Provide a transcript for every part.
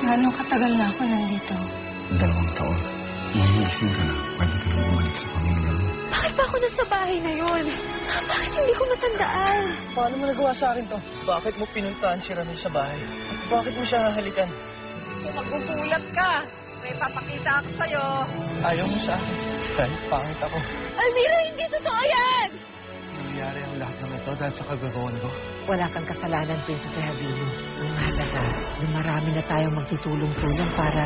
Gano'ng katagal na ako nandito? 2 taon. Mahihigising ka na. Pwede ka na bumalik sa pamilya mo. Bakit ba ako nasa bahay na yun? Bakit hindi ko matandaan? Paano mo nagawa sa akin to? Bakit mo pinuntahan si Ramil sa bahay? At bakit mo siya hahalikan? Kung magbubulat ka, may papakita ako sa'yo. Ayaw mo sa akin. Dahil pangit ako. Almira, hindi totoo yan! Nangyayari ang lahat ng ito dahil sa kagagawan ko. Wala kang kasalanan, Prinsipe Habino. Ang mahalaga, marami na tayong magtutulong-tulong para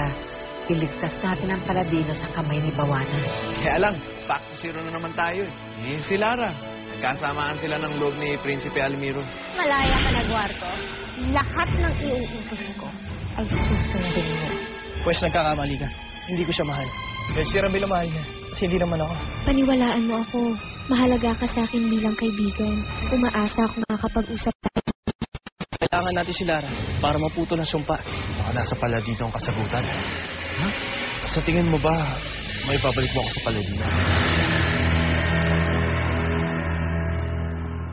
iligtas natin ang Paladino sa kamay ni Bawana. Kaya lang, back to zero na naman tayo eh. Si Lara. Nagkasamaan sila ng loob ni Prinsipe Almiro. Malaya ka na, Guardo. Lahat ng iyong utos ko ay susundin mo. Pwes nagkakamali ka. Hindi ko siya mahal. Dahil si Ramil ang mahal niya. At hindi naman ako. Paniwalaan mo ako. Mahalaga ka sa akin bilang kaibigan. Umaasa ako makakapag-usap tayo. Kailangan natin si Lara para maputol ang sumpa. Baka nasa Paladino ang kasagutan. Ha? Sa tingin mo ba, may babalik mo ako sa Paladino?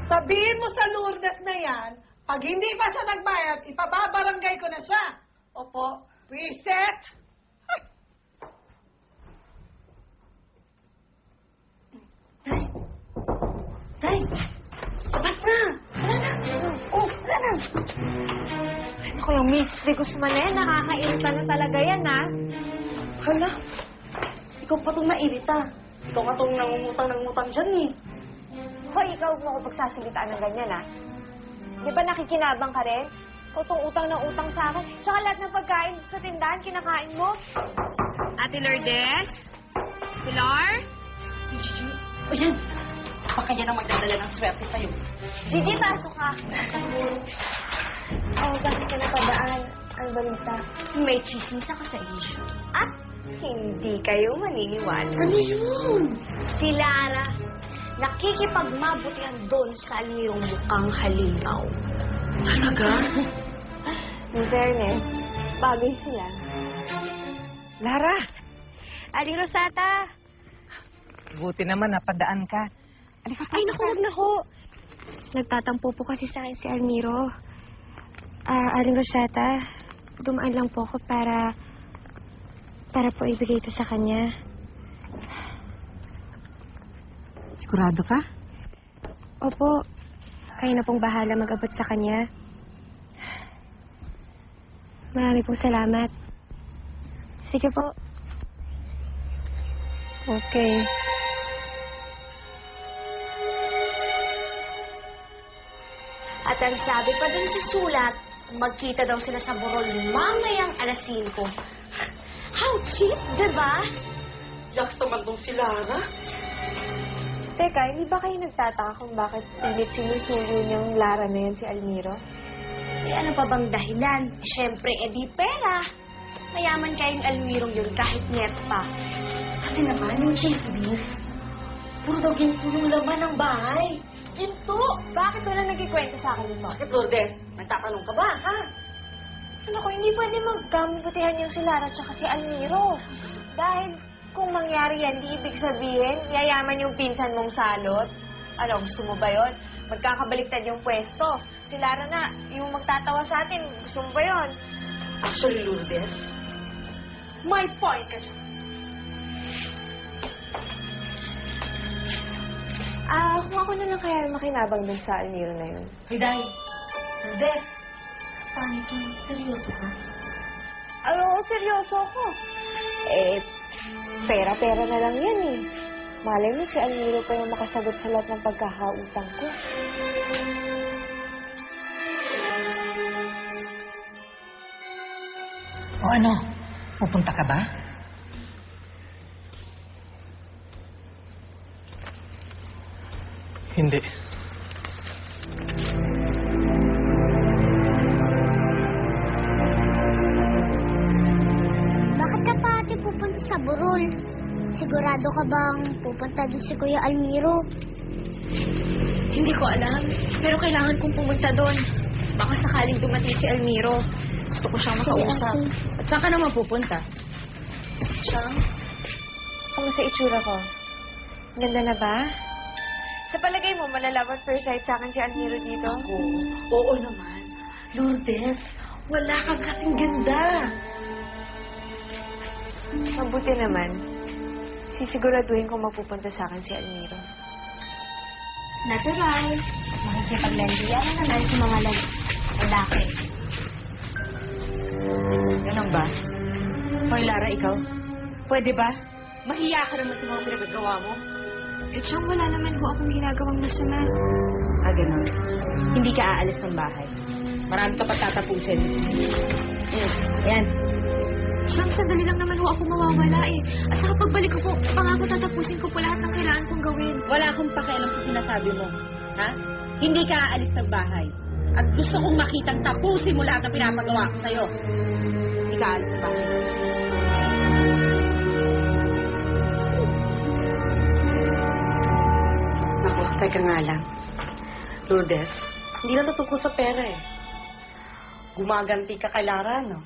Sabihin mo sa Lourdes na yan, pag hindi pa siya nagbayad, ipababarangay ko na siya. Opo. Reset! Tay! Sapat na! Wala na! Oh, wala na! Ay, naku, yung Miss de Guzman eh. Nakakairita na talaga yan, ha? Hala, ikaw pa itong nairita. Ikaw ka itong nangungutang dyan eh. Hoy, ikaw mo ako pagsasalitaan ng ganyan, ha? Di ba nakikinabang ka rin? Ikaw itong utang ng utang sa akin. Tsaka lahat ng pagkain sa tindahan, kinakain mo. Ate Lourdes? Pilar? O yan, baka yan ang magdadala ng swerte sa'yo. Gigi, pasok ka. Oh, bakit ka napadaan? Ang balita. May chismis ako sa iyo. At hindi kayo maniniwala. Ano yun? Si Lara, nakikipagmabutihan doon sa Almirong mukhang halimaw. Talaga? In fairness, bagay sila. Lara, Aling Rosata! buti naman napadaan ka. Ay, naku, wag na ho. Nagtatampo po kasi sa akin si Almiro. Aling Rosata, dumaan lang po ako para po ibigay ito sa kanya. Sigurado ka? Opo, kayo na pong bahala mag-abot sa kanya. Marami pong salamat. Sige po. Okay. At ang sabi pa dun sa sulat, magkita daw sila sa Borol mamayang alas 5. How cheap, diba? Jaks naman tong si Lara. Teka, hindi ba kayo nagtataka kung bakit pilit sinusuyo niyang Lara na yan si Almiro? Eh, ano pa bang dahilan? Siyempre, edi pera. Mayaman kayong Almirong yun kahit net pa. Kasi naman yung chismis, puro daw ginto yung laman ng bahay. Ginto! Bakit wala nagkikwento sa akin nito? Bakit, Lourdes? Nagtatanong ka ba, ha? Ano ko, hindi pwede magkamubutihan yung si Lara at si Almiro. Dahil kung mangyari yan, di ibig sabihin, yayaman yung pinsan mong salot. Ano, gusto mo ba yun? Magkakabaliktad yung pwesto. Si Lara na, yung magtatawa sa atin, gusto mo ba yun? Actually, Lourdes, may point ka dyan. Kung ako na lang kaya makinabang dun sa Almiro na yun. Hiday, Lourdes, paano ito? Seryoso ka? Ay, oo, seryoso ako. Eh, pera-pera na lang yan eh. Malay mo si Almiro pa yung makasagot sa lahat ng pagkakautang ko. O ano, pupunta ka ba? Hindi. Bakit ka pa ate pupunta sa Borol? Sigurado ka bang pupunta doon si Kuya Almiro? Hindi ko alam, pero kailangan kong pumunta doon. Baka sakaling dumating si Almiro. Gusto ko siyang makausap. At saan ka naman pupunta? Siya? Kamusta itsura ko? Ganda na ba? Sa palagay mo, malalaman first sight sa akin si Almiro dito? Oo naman. Lourdes, Wala kang kasing ganda. Mabuti naman. Sisiguraduhin kong mapupunta sa akin si Almiro. Natural. Makikipaglandian na naman sa mga lalaki. Ganun ba? Hoy, Lara, ikaw? Pwede ba? Mahiya ka naman sa mga pinagagawa mo. Eh, Chang, wala naman ho akong ginagawang masama. Ganun. Hindi ka aalis ng bahay. Marami ka pa tatapusin. Yan. Chang, sandali lang naman ho ako mawawala eh. At saka pagbalik ko po, pangako tatapusin ko po lahat ng kailangan kong gawin. Wala akong pakialam sa sinasabi mo. Ha? Hindi ka aalis ng bahay. At gusto kong makitang tapusin mo lahat ng pinapagawa ko sa'yo. Hindi ka aalis ng bahay. Naku, teka nga lang. Lourdes, hindi lang tungkol sa pera eh. Gumaganti ka kay Lara, no?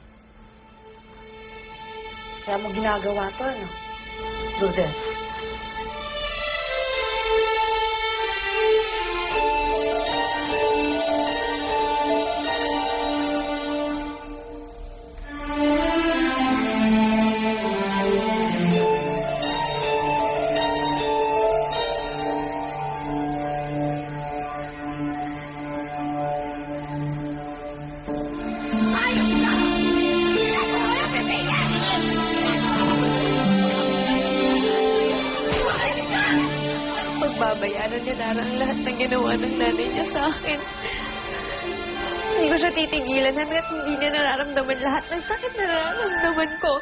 Kaya mo ginagawa to, no? Lourdes. Pagbabayaran ni Lara ang lahat ng ginawa ng nanay niya sa akin. Hindi ko siya titigilan hanggat hindi niya nararamdaman lahat ng sakit na nararamdaman ko.